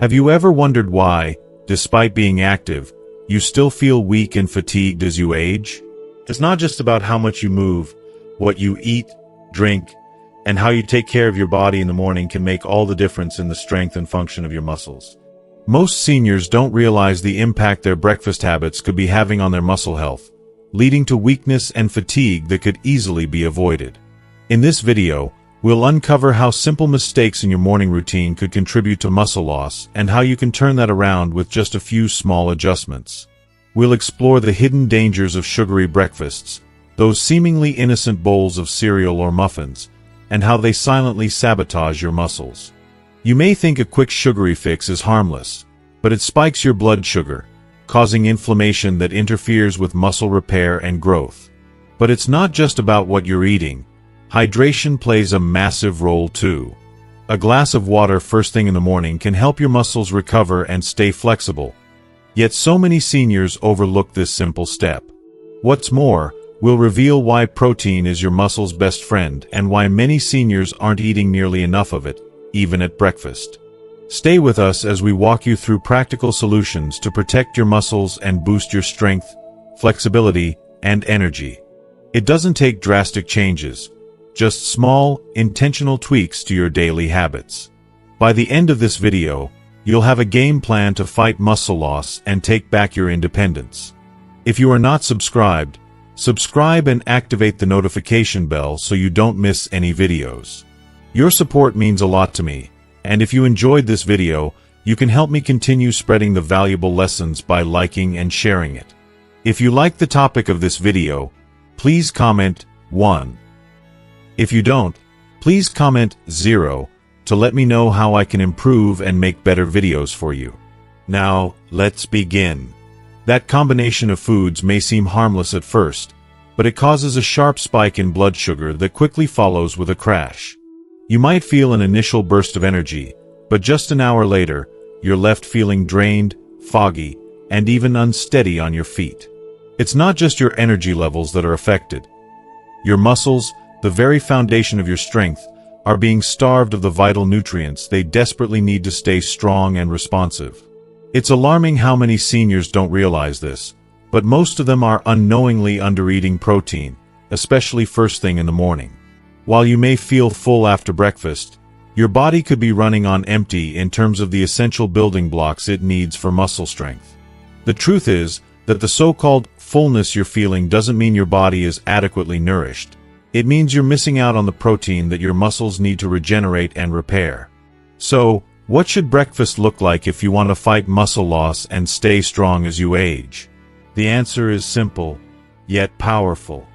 Have you ever wondered why, despite being active, you still feel weak and fatigued as you age? It's not just about how much you move. What you eat, drink, and how you take care of your body in the morning can make all the difference in the strength and function of your muscles. Most seniors don't realize the impact their breakfast habits could be having on their muscle health, leading to weakness and fatigue that could easily be avoided. In this video, we'll uncover how simple mistakes in your morning routine could contribute to muscle loss and how you can turn that around with just a few small adjustments. We'll explore the hidden dangers of sugary breakfasts, those seemingly innocent bowls of cereal or muffins, and how they silently sabotage your muscles. You may think a quick sugary fix is harmless, but it spikes your blood sugar, causing inflammation that interferes with muscle repair and growth. But it's not just about what you're eating. Hydration plays a massive role too. A glass of water first thing in the morning can help your muscles recover and stay flexible. Yet so many seniors overlook this simple step. What's more, we'll reveal why protein is your muscle's best friend and why many seniors aren't eating nearly enough of it, even at breakfast. Stay with us as we walk you through practical solutions to protect your muscles and boost your strength, flexibility, and energy. It doesn't take drastic changes, just small, intentional tweaks to your daily habits. By the end of this video, you'll have a game plan to fight muscle loss and take back your independence. If you are not subscribed, subscribe and activate the notification bell so you don't miss any videos. Your support means a lot to me, and if you enjoyed this video, you can help me continue spreading the valuable lessons by liking and sharing it. If you like the topic of this video, please comment 1. If you don't, please comment 0 to let me know how I can improve and make better videos for you. Now, let's begin. That combination of foods may seem harmless at first, but it causes a sharp spike in blood sugar that quickly follows with a crash. You might feel an initial burst of energy, but just an hour later, you're left feeling drained, foggy, and even unsteady on your feet. It's not just your energy levels that are affected. Your muscles, the very foundation of your strength, are being starved of the vital nutrients they desperately need to stay strong and responsive. It's alarming how many seniors don't realize this, but most of them are unknowingly undereating protein, especially first thing in the morning. While you may feel full after breakfast, your body could be running on empty in terms of the essential building blocks it needs for muscle strength. The truth is that the so-called fullness you're feeling doesn't mean your body is adequately nourished. It means you're missing out on the protein that your muscles need to regenerate and repair. So, what should breakfast look like if you want to fight muscle loss and stay strong as you age? The answer is simple, yet powerful.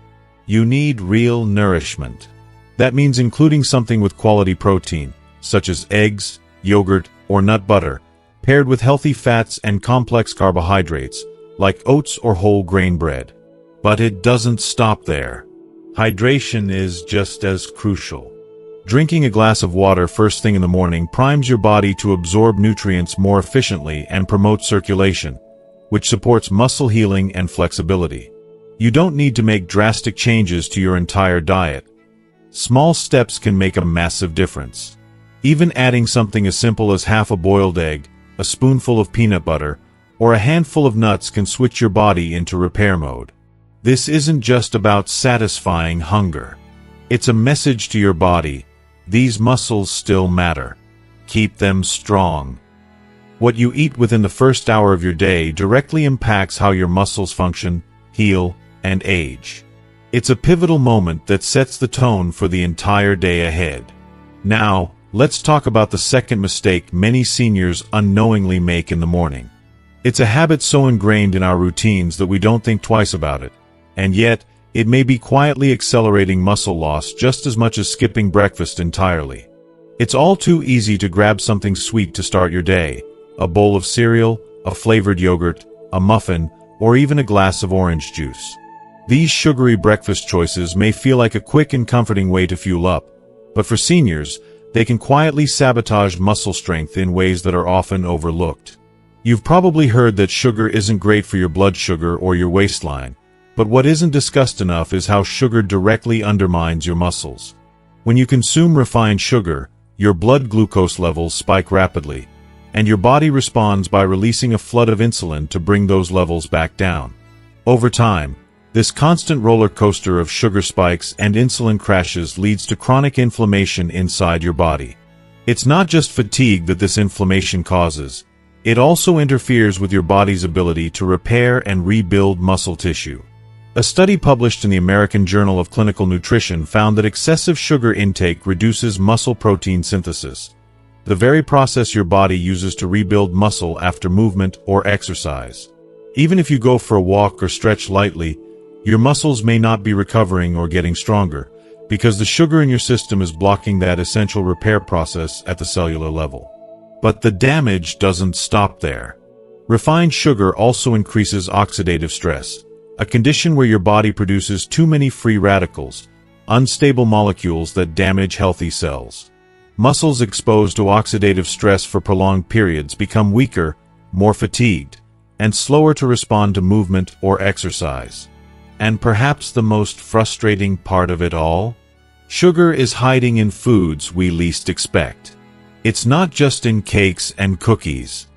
You need real nourishment. That means including something with quality protein, such as eggs, yogurt, or nut butter, paired with healthy fats and complex carbohydrates, like oats or whole grain bread. But it doesn't stop there. Hydration is just as crucial. Drinking a glass of water first thing in the morning primes your body to absorb nutrients more efficiently and promotes circulation, which supports muscle healing and flexibility. You don't need to make drastic changes to your entire diet. Small steps can make a massive difference. Even adding something as simple as half a boiled egg, a spoonful of peanut butter, or a handful of nuts can switch your body into repair mode. This isn't just about satisfying hunger. It's a message to your body. These muscles still matter. Keep them strong. What you eat within the first hour of your day directly impacts how your muscles function, heal, and age. It's a pivotal moment that sets the tone for the entire day ahead. Now, let's talk about the second mistake many seniors unknowingly make in the morning. It's a habit so ingrained in our routines that we don't think twice about it. And yet, it may be quietly accelerating muscle loss just as much as skipping breakfast entirely. It's all too easy to grab something sweet to start your day, a bowl of cereal, a flavored yogurt, a muffin, or even a glass of orange juice. These sugary breakfast choices may feel like a quick and comforting way to fuel up, but for seniors, they can quietly sabotage muscle strength in ways that are often overlooked. You've probably heard that sugar isn't great for your blood sugar or your waistline. But what isn't discussed enough is how sugar directly undermines your muscles. When you consume refined sugar, your blood glucose levels spike rapidly, and your body responds by releasing a flood of insulin to bring those levels back down. Over time, this constant roller coaster of sugar spikes and insulin crashes leads to chronic inflammation inside your body. It's not just fatigue that this inflammation causes. It also interferes with your body's ability to repair and rebuild muscle tissue. A study published in the American Journal of Clinical Nutrition found that excessive sugar intake reduces muscle protein synthesis, the very process your body uses to rebuild muscle after movement or exercise. Even if you go for a walk or stretch lightly, your muscles may not be recovering or getting stronger, because the sugar in your system is blocking that essential repair process at the cellular level. But the damage doesn't stop there. Refined sugar also increases oxidative stress, a condition where your body produces too many free radicals, unstable molecules that damage healthy cells. Muscles exposed to oxidative stress for prolonged periods become weaker, more fatigued, and slower to respond to movement or exercise. And perhaps the most frustrating part of it all? Sugar is hiding in foods we least expect. It's not just in cakes and cookies.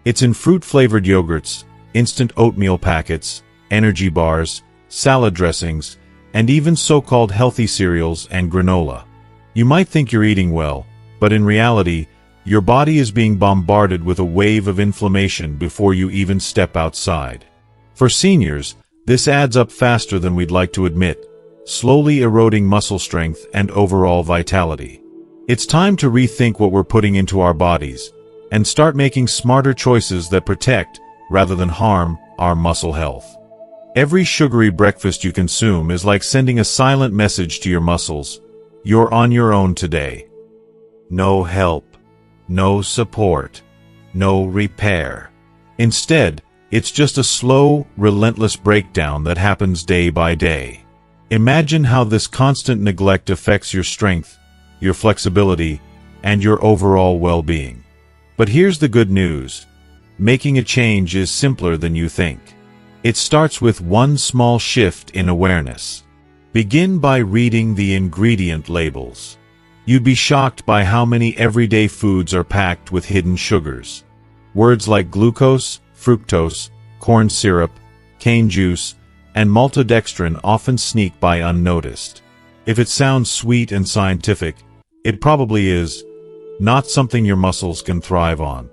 It's in fruit-flavored yogurts, instant oatmeal packets, energy bars, salad dressings, and even so-called healthy cereals and granola. You might think you're eating well, but in reality, your body is being bombarded with a wave of inflammation before you even step outside. For seniors, this adds up faster than we'd like to admit, slowly eroding muscle strength and overall vitality. It's time to rethink what we're putting into our bodies, and start making smarter choices that protect, rather than harm, our muscle health. Every sugary breakfast you consume is like sending a silent message to your muscles: you're on your own today. No help, no support, no repair. Instead, it's just a slow, relentless breakdown that happens day by day. Imagine how this constant neglect affects your strength, your flexibility, and your overall well-being. But here's the good news. Making a change is simpler than you think. It starts with one small shift in awareness. Begin by reading the ingredient labels. You'd be shocked by how many everyday foods are packed with hidden sugars. Words like glucose, fructose, corn syrup, cane juice, and maltodextrin often sneak by unnoticed. If it sounds sweet and scientific, it probably is not something your muscles can thrive on.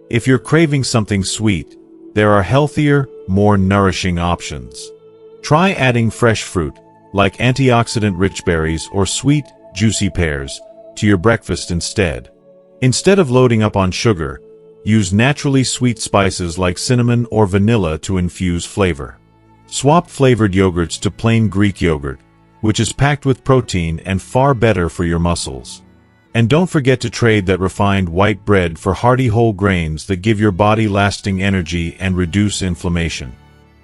If you're craving something sweet, there are healthier, more nourishing options. Try adding fresh fruit, like antioxidant-rich berries or sweet, juicy pears, to your breakfast instead. Instead of loading up on sugar, use naturally sweet spices like cinnamon or vanilla to infuse flavor. Swap flavored yogurts to plain Greek yogurt, which is packed with protein and far better for your muscles. And don't forget to trade that refined white bread for hearty whole grains that give your body lasting energy and reduce inflammation.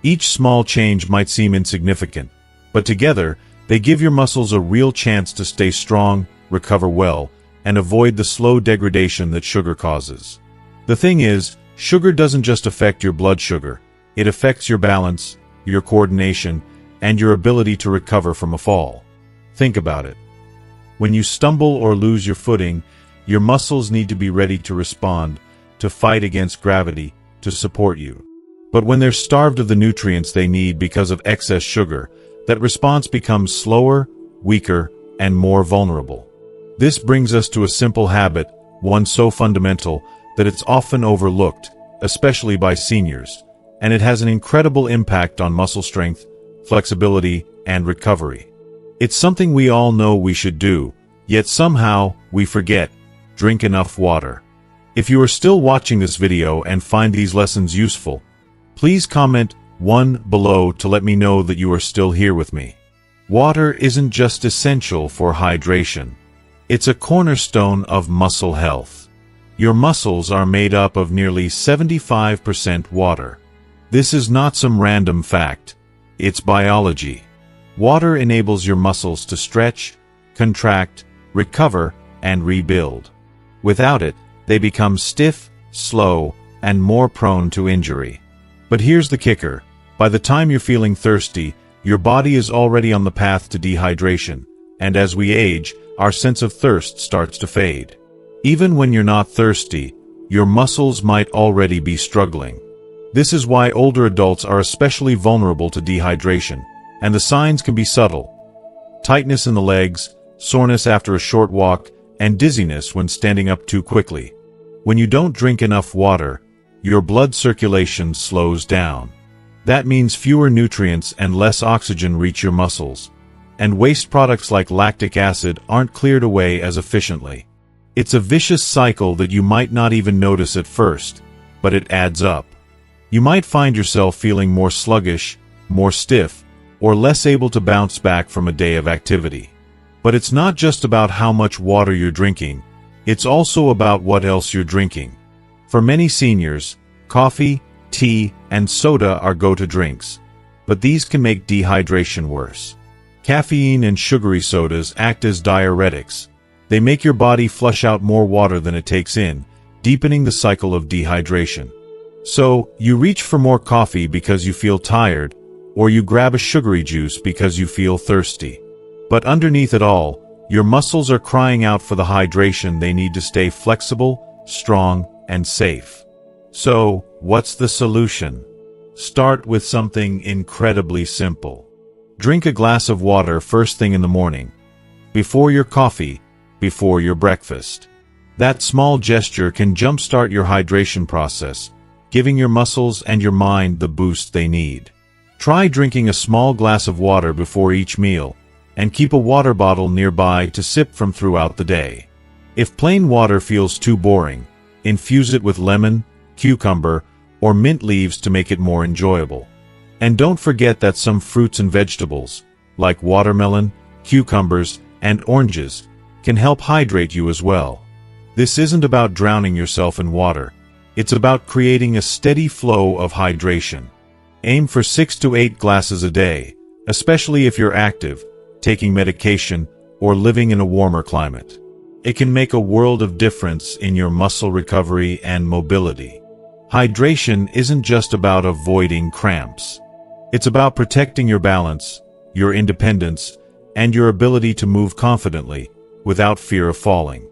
Each small change might seem insignificant, but together, they give your muscles a real chance to stay strong, recover well, and avoid the slow degradation that sugar causes. The thing is, sugar doesn't just affect your blood sugar, it affects your balance, your coordination, and your ability to recover from a fall. Think about it. When you stumble or lose your footing, your muscles need to be ready to respond, to fight against gravity, to support you. But when they're starved of the nutrients they need because of excess sugar, that response becomes slower, weaker, and more vulnerable. This brings us to a simple habit, one so fundamental that it's often overlooked, especially by seniors, and it has an incredible impact on muscle strength, flexibility, and recovery. It's something we all know we should do, yet somehow we forget: drink enough water. If you are still watching this video and find these lessons useful, please comment 1 below to let me know that you are still here with me. Water isn't just essential for hydration. It's a cornerstone of muscle health. Your muscles are made up of nearly 75% water. This is not some random fact. It's biology. Water enables your muscles to stretch, contract, recover, and rebuild. Without it, they become stiff, slow, and more prone to injury. But here's the kicker. By the time you're feeling thirsty, your body is already on the path to dehydration, and as we age, our sense of thirst starts to fade. Even when you're not thirsty, your muscles might already be struggling. This is why older adults are especially vulnerable to dehydration, and the signs can be subtle. Tightness in the legs, soreness after a short walk, and dizziness when standing up too quickly. When you don't drink enough water, your blood circulation slows down. That means fewer nutrients and less oxygen reach your muscles, and waste products like lactic acid aren't cleared away as efficiently. It's a vicious cycle that you might not even notice at first, but it adds up. You might find yourself feeling more sluggish, more stiff, or less able to bounce back from a day of activity. But it's not just about how much water you're drinking, it's also about what else you're drinking. For many seniors, coffee, tea, and soda are go-to drinks, but these can make dehydration worse. Caffeine and sugary sodas act as diuretics. They make your body flush out more water than it takes in, deepening the cycle of dehydration. So, you reach for more coffee because you feel tired, or you grab a sugary juice because you feel thirsty. But underneath it all, your muscles are crying out for the hydration they need to stay flexible, strong, and safe. So, what's the solution? Start with something incredibly simple. Drink a glass of water first thing in the morning. Before your coffee, before your breakfast. That small gesture can jumpstart your hydration process, giving your muscles and your mind the boost they need. Try drinking a small glass of water before each meal, and keep a water bottle nearby to sip from throughout the day. If plain water feels too boring, infuse it with lemon, cucumber, or mint leaves to make it more enjoyable. And don't forget that some fruits and vegetables, like watermelon, cucumbers, and oranges, can help hydrate you as well. This isn't about drowning yourself in water. It's about creating a steady flow of hydration. Aim for 6 to 8 glasses a day, especially if you're active, taking medication, or living in a warmer climate. It can make a world of difference in your muscle recovery and mobility. Hydration isn't just about avoiding cramps. It's about protecting your balance, your independence, and your ability to move confidently, without fear of falling.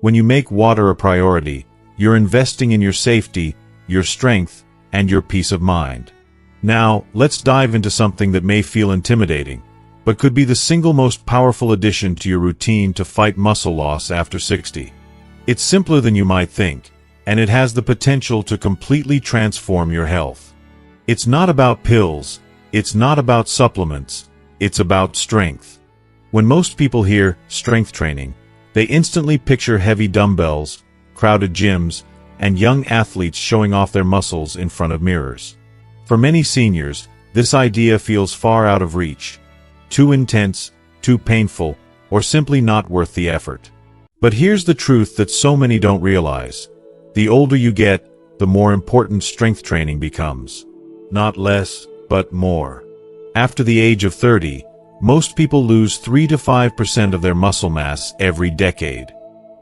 When you make water a priority, you're investing in your safety, your strength, and your peace of mind. Now, let's dive into something that may feel intimidating, but could be the single most powerful addition to your routine to fight muscle loss after 60. It's simpler than you might think, and it has the potential to completely transform your health. It's not about pills, it's not about supplements, it's about strength. When most people hear strength training, they instantly picture heavy dumbbells, crowded gyms, and young athletes showing off their muscles in front of mirrors. For many seniors, this idea feels far out of reach, too intense, too painful, or simply not worth the effort. But here's the truth that so many don't realize. The older you get, the more important strength training becomes. Not less, but more. After the age of 30, most people lose 3 to 5% of their muscle mass every decade.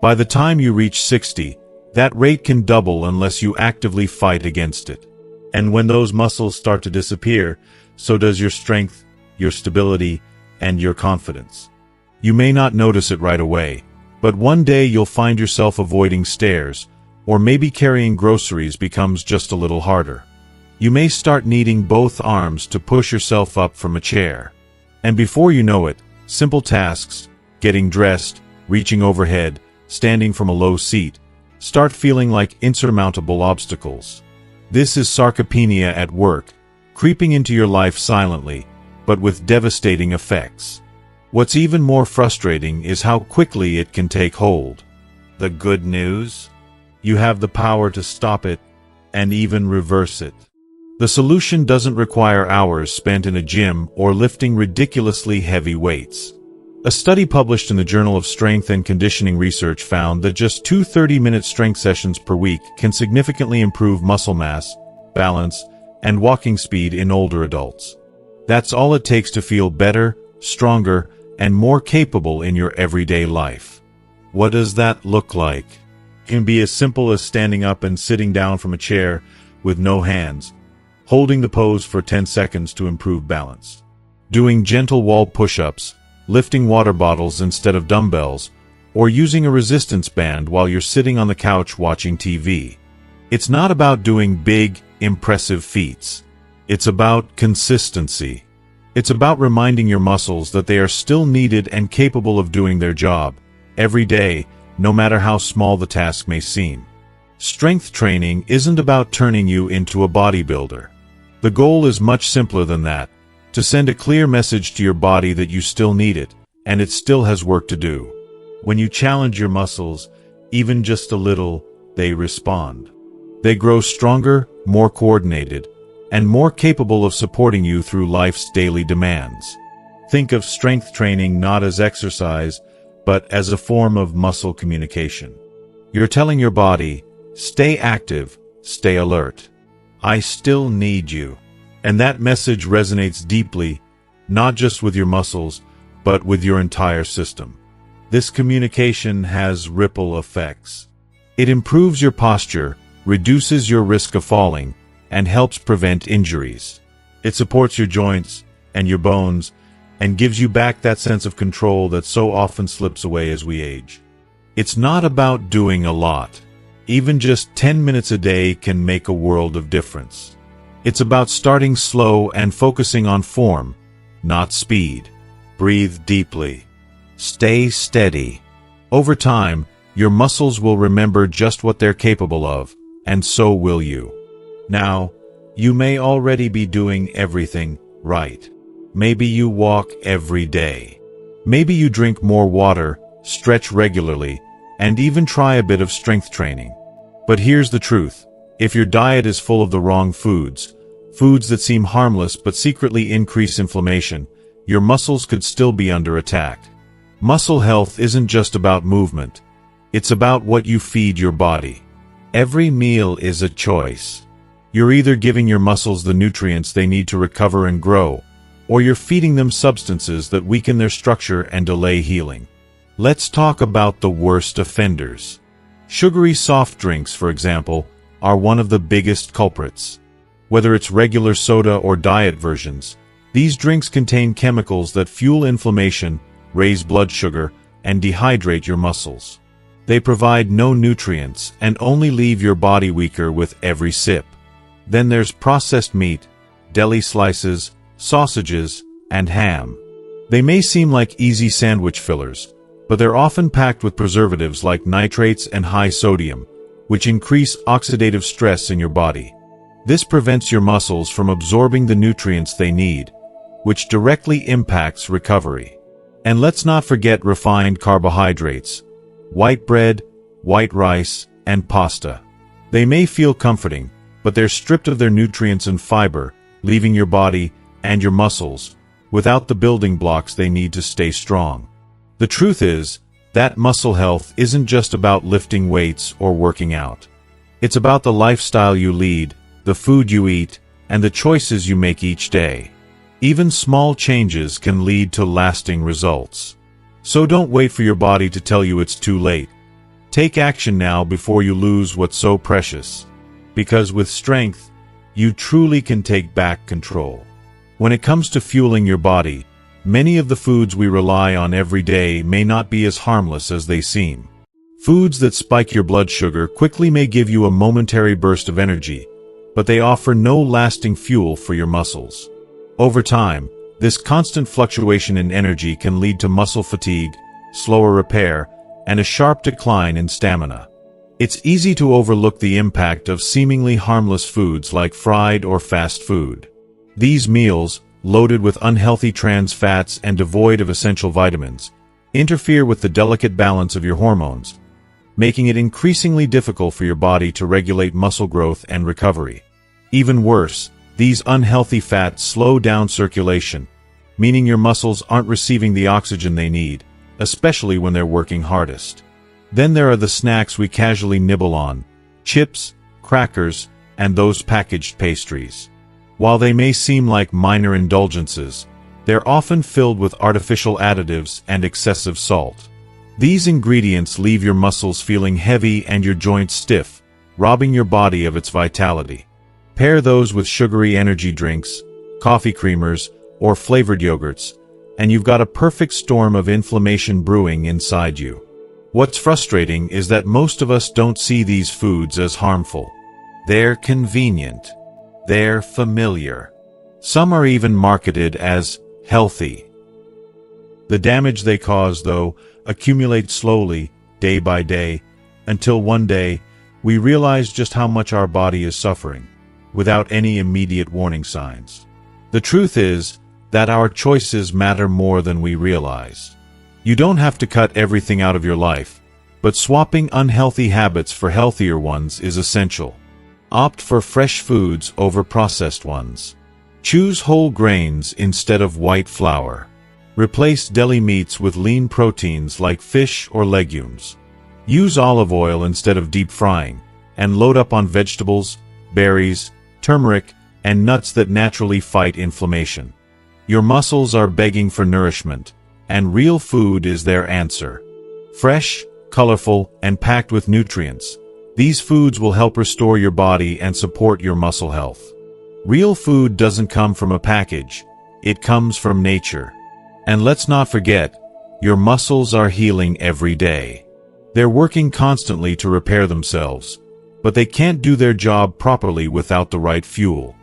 By the time you reach 60, that rate can double unless you actively fight against it. And when those muscles start to disappear, so does your strength, your stability, and your confidence. You may not notice it right away, but one day you'll find yourself avoiding stairs, or maybe carrying groceries becomes just a little harder. You may start needing both arms to push yourself up from a chair. And before you know it, simple tasks, getting dressed, reaching overhead, standing from a low seat, start feeling like insurmountable obstacles. This is sarcopenia at work, creeping into your life silently, but with devastating effects. What's even more frustrating is how quickly it can take hold. The good news? You have the power to stop it, and even reverse it. The solution doesn't require hours spent in a gym or lifting ridiculously heavy weights. A study published in the Journal of Strength and Conditioning Research found that just 2 30-minute strength sessions per week can significantly improve muscle mass, balance, and walking speed in older adults. That's all it takes to feel better, stronger, and more capable in your everyday life. What does that look like? It can be as simple as standing up and sitting down from a chair with no hands, holding the pose for 10 seconds to improve balance, doing gentle wall push-ups, lifting water bottles instead of dumbbells, or using a resistance band while you're sitting on the couch watching TV. It's not about doing big, impressive feats. It's about consistency. It's about reminding your muscles that they are still needed and capable of doing their job every day, no matter how small the task may seem. Strength training isn't about turning you into a bodybuilder. The goal is much simpler than that, to send a clear message to your body that you still need it, and it still has work to do. When you challenge your muscles, even just a little, they respond. They grow stronger, more coordinated, and more capable of supporting you through life's daily demands. Think of strength training not as exercise, but as a form of muscle communication. You're telling your body, stay active, stay alert. I still need you. And that message resonates deeply, not just with your muscles, but with your entire system. This communication has ripple effects. It improves your posture, reduces your risk of falling, and helps prevent injuries. It supports your joints and your bones and gives you back that sense of control that so often slips away as we age. It's not about doing a lot. Even just 10 minutes a day can make a world of difference. It's about starting slow and focusing on form, not speed. Breathe deeply. Stay steady. Over time, your muscles will remember just what they're capable of, and so will you. Now, you may already be doing everything right. Maybe you walk every day. Maybe you drink more water, stretch regularly, and even try a bit of strength training. But here's the truth. If your diet is full of the wrong foods that seem harmless but secretly increase inflammation, your muscles could still be under attack. Muscle health isn't just about movement. It's about what you feed your body. Every meal is a choice. You're either giving your muscles the nutrients they need to recover and grow, or you're feeding them substances that weaken their structure and delay healing. Let's talk about the worst offenders. Sugary soft drinks, for example, are one of the biggest culprits. Whether it's regular soda or diet versions, these drinks contain chemicals that fuel inflammation, raise blood sugar, and dehydrate your muscles. They provide no nutrients and only leave your body weaker with every sip. Then there's processed meat, deli slices, sausages, and ham. They may seem like easy sandwich fillers, but they're often packed with preservatives like nitrates and high sodium, which increase oxidative stress in your body. This prevents your muscles from absorbing the nutrients they need, which directly impacts recovery. And let's not forget refined carbohydrates, white bread, white rice, and pasta. They may feel comforting, but they're stripped of their nutrients and fiber, leaving your body and your muscles without the building blocks they need to stay strong. The truth is that muscle health isn't just about lifting weights or working out. It's about the lifestyle you lead, the food you eat, and the choices you make each day. Even small changes can lead to lasting results. So don't wait for your body to tell you it's too late. Take action now before you lose what's so precious. Because with strength, you truly can take back control. When it comes to fueling your body, many of the foods we rely on every day may not be as harmless as they seem. Foods that spike your blood sugar quickly may give you a momentary burst of energy, but they offer no lasting fuel for your muscles. Over time, this constant fluctuation in energy can lead to muscle fatigue, slower repair, and a sharp decline in stamina. It's easy to overlook the impact of seemingly harmless foods like fried or fast food. These meals, loaded with unhealthy trans fats and devoid of essential vitamins, interfere with the delicate balance of your hormones, making it increasingly difficult for your body to regulate muscle growth and recovery. Even worse, these unhealthy fats slow down circulation, meaning your muscles aren't receiving the oxygen they need, especially when they're working hardest. Then there are the snacks we casually nibble on: chips, crackers, and those packaged pastries. While they may seem like minor indulgences, they're often filled with artificial additives and excessive salt. These ingredients leave your muscles feeling heavy and your joints stiff, robbing your body of its vitality. Pair those with sugary energy drinks, coffee creamers, or flavored yogurts, and you've got a perfect storm of inflammation brewing inside you. What's frustrating is that most of us don't see these foods as harmful. They're convenient. They're familiar. Some are even marketed as healthy. The damage they cause, though, accumulates slowly, day by day, until one day, we realize just how much our body is suffering, without any immediate warning signs. The truth is that our choices matter more than we realize. You don't have to cut everything out of your life, but swapping unhealthy habits for healthier ones is essential. Opt for fresh foods over processed ones. Choose whole grains instead of white flour. Replace deli meats with lean proteins like fish or legumes. Use olive oil instead of deep frying, and load up on vegetables, berries, turmeric, and nuts that naturally fight inflammation. Your muscles are begging for nourishment, and real food is their answer. Fresh, colorful, and packed with nutrients, these foods will help restore your body and support your muscle health. Real food doesn't come from a package, it comes from nature. And let's not forget, your muscles are healing every day. They're working constantly to repair themselves, but they can't do their job properly without the right fuel.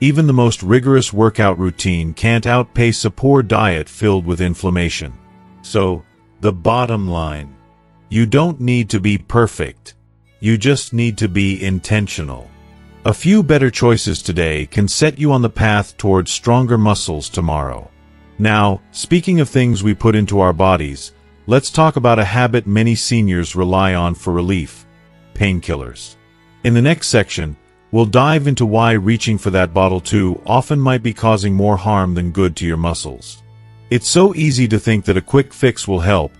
Even the most rigorous workout routine can't outpace a poor diet filled with inflammation. So, the bottom line: you don't need to be perfect. You just need to be intentional. A few better choices today can set you on the path towards stronger muscles tomorrow. Now, speaking of things we put into our bodies, let's talk about a habit many seniors rely on for relief: painkillers. In the next section, we'll dive into why reaching for that bottle too often might be causing more harm than good to your muscles. It's so easy to think that a quick fix will help,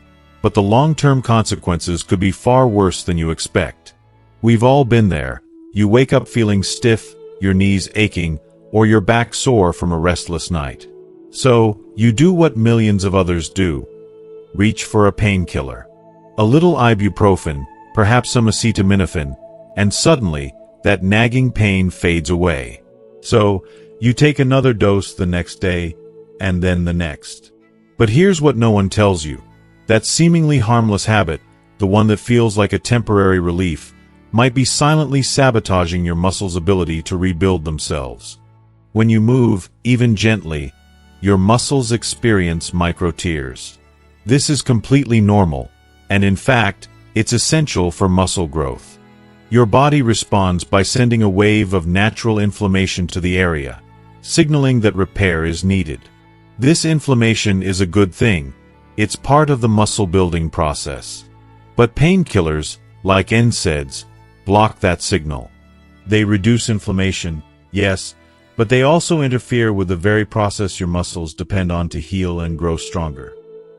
but the long-term consequences could be far worse than you expect. We've all been there. You wake up feeling stiff, your knees aching, or your back sore from a restless night. So, you do what millions of others do. Reach for a painkiller. A little ibuprofen, perhaps some acetaminophen, and suddenly, that nagging pain fades away. So, you take another dose the next day, and then the next. But here's what no one tells you. That seemingly harmless habit, the one that feels like a temporary relief, might be silently sabotaging your muscles' ability to rebuild themselves. When you move, even gently, your muscles experience micro-tears. This is completely normal, and in fact, it's essential for muscle growth. Your body responds by sending a wave of natural inflammation to the area, signaling that repair is needed. This inflammation is a good thing. It's part of the muscle-building process. But painkillers, like NSAIDs, block that signal. They reduce inflammation, yes, but they also interfere with the very process your muscles depend on to heal and grow stronger.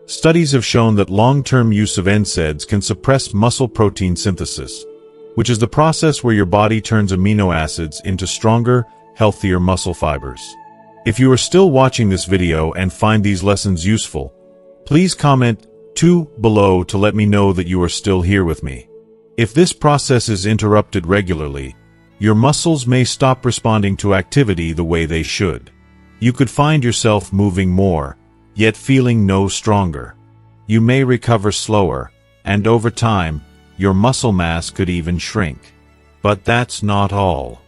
Studies have shown that long-term use of NSAIDs can suppress muscle protein synthesis, which is the process where your body turns amino acids into stronger, healthier muscle fibers. If you are still watching this video and find these lessons useful, please comment 2 below to let me know that you are still here with me. If this process is interrupted regularly, your muscles may stop responding to activity the way they should. You could find yourself moving more, yet feeling no stronger. You may recover slower, and over time, your muscle mass could even shrink. But that's not all.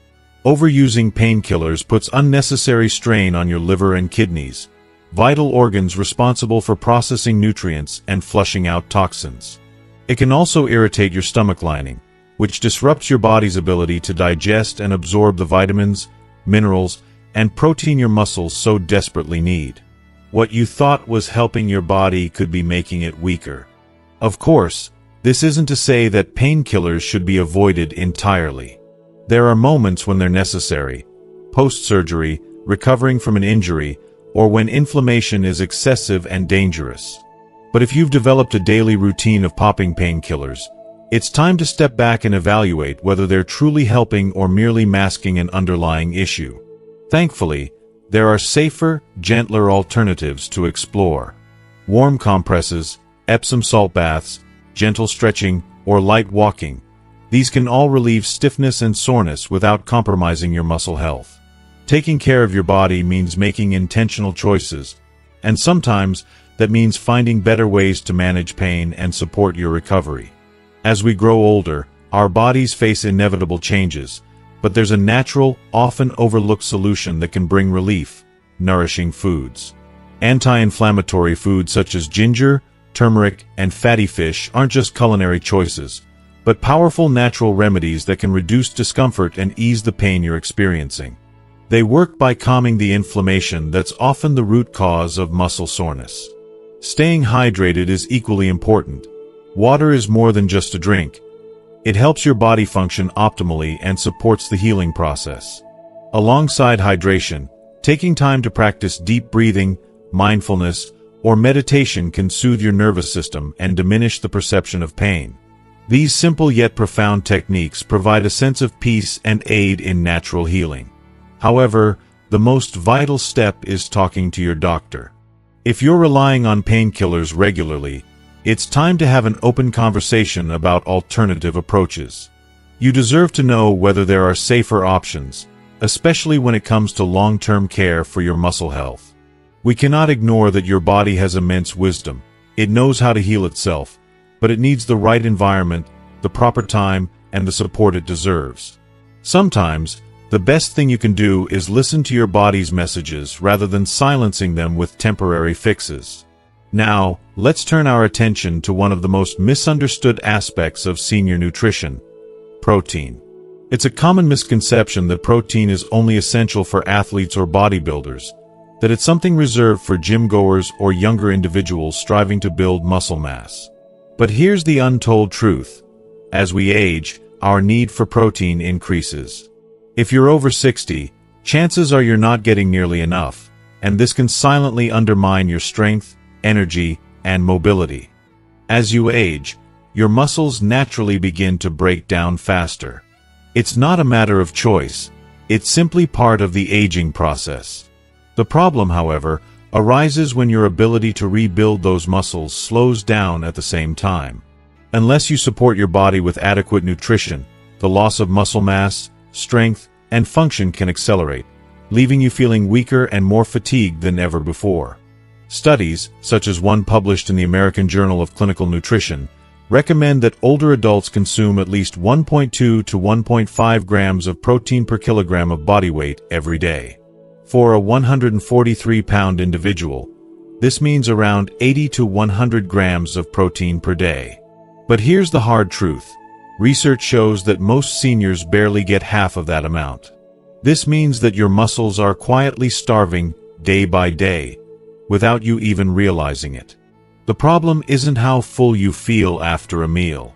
Overusing painkillers puts unnecessary strain on your liver and kidneys, vital organs responsible for processing nutrients and flushing out toxins. It can also irritate your stomach lining, which disrupts your body's ability to digest and absorb the vitamins, minerals, and protein your muscles so desperately need. What you thought was helping your body could be making it weaker. Of course, this isn't to say that painkillers should be avoided entirely. There are moments when they're necessary: post-surgery, recovering from an injury, or when inflammation is excessive and dangerous. But if you've developed a daily routine of popping painkillers, it's time to step back and evaluate whether they're truly helping or merely masking an underlying issue. Thankfully, there are safer, gentler alternatives to explore. Warm compresses, Epsom salt baths, gentle stretching, or light walking. These can all relieve stiffness and soreness without compromising your muscle health. Taking care of your body means making intentional choices, and sometimes That means finding better ways to manage pain and support your recovery. As we grow older, our bodies face inevitable changes, but there's a natural, often overlooked solution that can bring relief: nourishing foods. Anti-inflammatory foods such as ginger, turmeric, and fatty fish aren't just culinary choices, but powerful natural remedies that can reduce discomfort and ease the pain you're experiencing. They work by calming the inflammation that's often the root cause of muscle soreness. Staying hydrated is equally important. Water is more than just a drink. It helps your body function optimally and supports the healing process. Alongside hydration, taking time to practice deep breathing, mindfulness, or meditation can soothe your nervous system and diminish the perception of pain. These simple yet profound techniques provide a sense of peace and aid in natural healing. However, the most vital step is talking to your doctor. If you're relying on painkillers regularly, it's time to have an open conversation about alternative approaches. You deserve to know whether there are safer options, especially when it comes to long-term care for your muscle health. We cannot ignore that your body has immense wisdom. It knows how to heal itself, but it needs the right environment, the proper time, and the support it deserves. Sometimes, the best thing you can do is listen to your body's messages rather than silencing them with temporary fixes. Now, let's turn our attention to one of the most misunderstood aspects of senior nutrition: protein. It's a common misconception that protein is only essential for athletes or bodybuilders, that it's something reserved for gym-goers or younger individuals striving to build muscle mass. But here's the untold truth. As we age, our need for protein increases. If you're over 60, chances are you're not getting nearly enough, and this can silently undermine your strength, energy, and mobility. As you age, your muscles naturally begin to break down faster. It's not a matter of choice. It's simply part of the aging process. The problem, however, arises when your ability to rebuild those muscles slows down at the same time. Unless you support your body with adequate nutrition, the loss of muscle mass, strength, and function can accelerate, leaving you feeling weaker and more fatigued than ever before. Studies, such as one published in the American Journal of Clinical Nutrition, recommend that older adults consume at least 1.2 to 1.5 grams of protein per kilogram of body weight every day. For a 143-pound individual, this means around 80 to 100 grams of protein per day. But here's the hard truth. Research shows that most seniors barely get half of that amount. This means that your muscles are quietly starving day by day, without you even realizing it. The problem isn't how full you feel after a meal.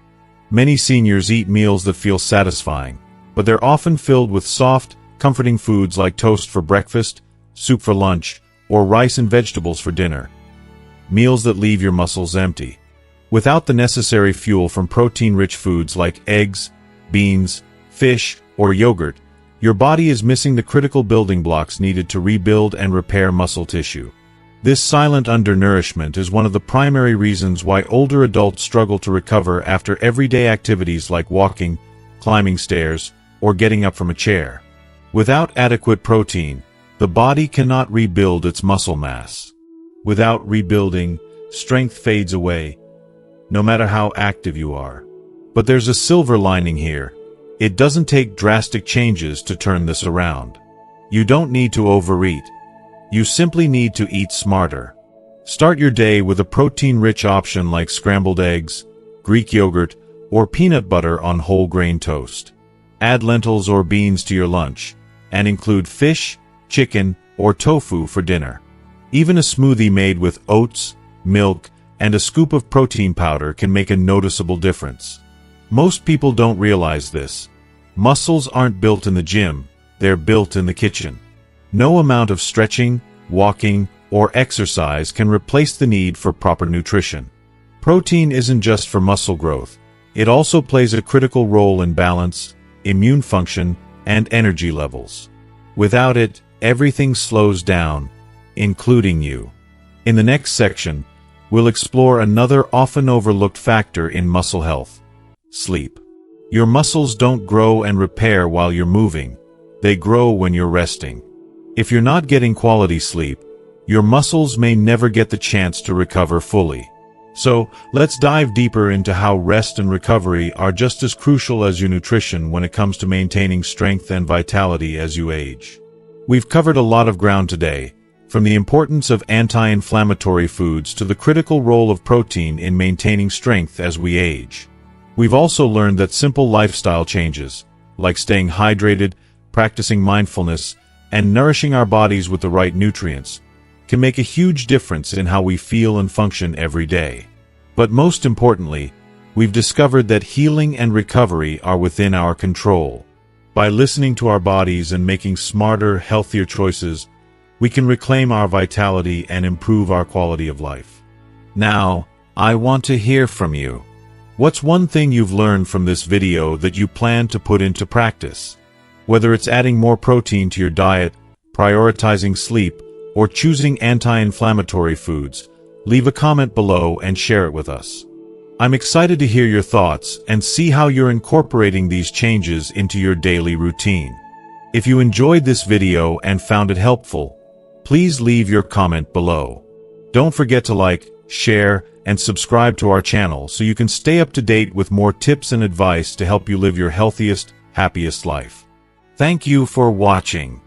Many seniors eat meals that feel satisfying, but they're often filled with soft, comforting foods like toast for breakfast, soup for lunch, or rice and vegetables for dinner. Meals that leave your muscles empty. Without the necessary fuel from protein-rich foods like eggs, beans, fish, or yogurt, your body is missing the critical building blocks needed to rebuild and repair muscle tissue. This silent undernourishment is one of the primary reasons why older adults struggle to recover after everyday activities like walking, climbing stairs, or getting up from a chair. Without adequate protein, the body cannot rebuild its muscle mass. Without rebuilding, strength fades away, no matter how active you are. But there's a silver lining here. It doesn't take drastic changes to turn this around. You don't need to overeat. You simply need to eat smarter. Start your day with a protein-rich option like scrambled eggs, Greek yogurt, or peanut butter on whole grain toast. Add lentils or beans to your lunch, and include fish, chicken, or tofu for dinner. Even a smoothie made with oats, milk, and a scoop of protein powder can make a noticeable difference. Most people don't realize this. Muscles aren't built in the gym, they're built in the kitchen. No amount of stretching, walking, or exercise can replace the need for proper nutrition. Protein isn't just for muscle growth. It also plays a critical role in balance, immune function, and energy levels. Without it, everything slows down, including you. In the next section, we'll explore another often overlooked factor in muscle health: sleep. Your muscles don't grow and repair while you're moving. They grow when you're resting. If you're not getting quality sleep, your muscles may never get the chance to recover fully. So, let's dive deeper into how rest and recovery are just as crucial as your nutrition when it comes to maintaining strength and vitality as you age. We've covered a lot of ground today, from the importance of anti-inflammatory foods to the critical role of protein in maintaining strength as we age. We've also learned that simple lifestyle changes, like staying hydrated, practicing mindfulness, and nourishing our bodies with the right nutrients, can make a huge difference in how we feel and function every day. But most importantly, we've discovered that healing and recovery are within our control. By listening to our bodies and making smarter, healthier choices, we can reclaim our vitality and improve our quality of life. Now, I want to hear from you. What's one thing you've learned from this video that you plan to put into practice? Whether it's adding more protein to your diet, prioritizing sleep, or choosing anti-inflammatory foods, leave a comment below and share it with us. I'm excited to hear your thoughts and see how you're incorporating these changes into your daily routine. If you enjoyed this video and found it helpful, please leave your comment below. Don't forget to like, share, and subscribe to our channel so you can stay up to date with more tips and advice to help you live your healthiest, happiest life. Thank you for watching.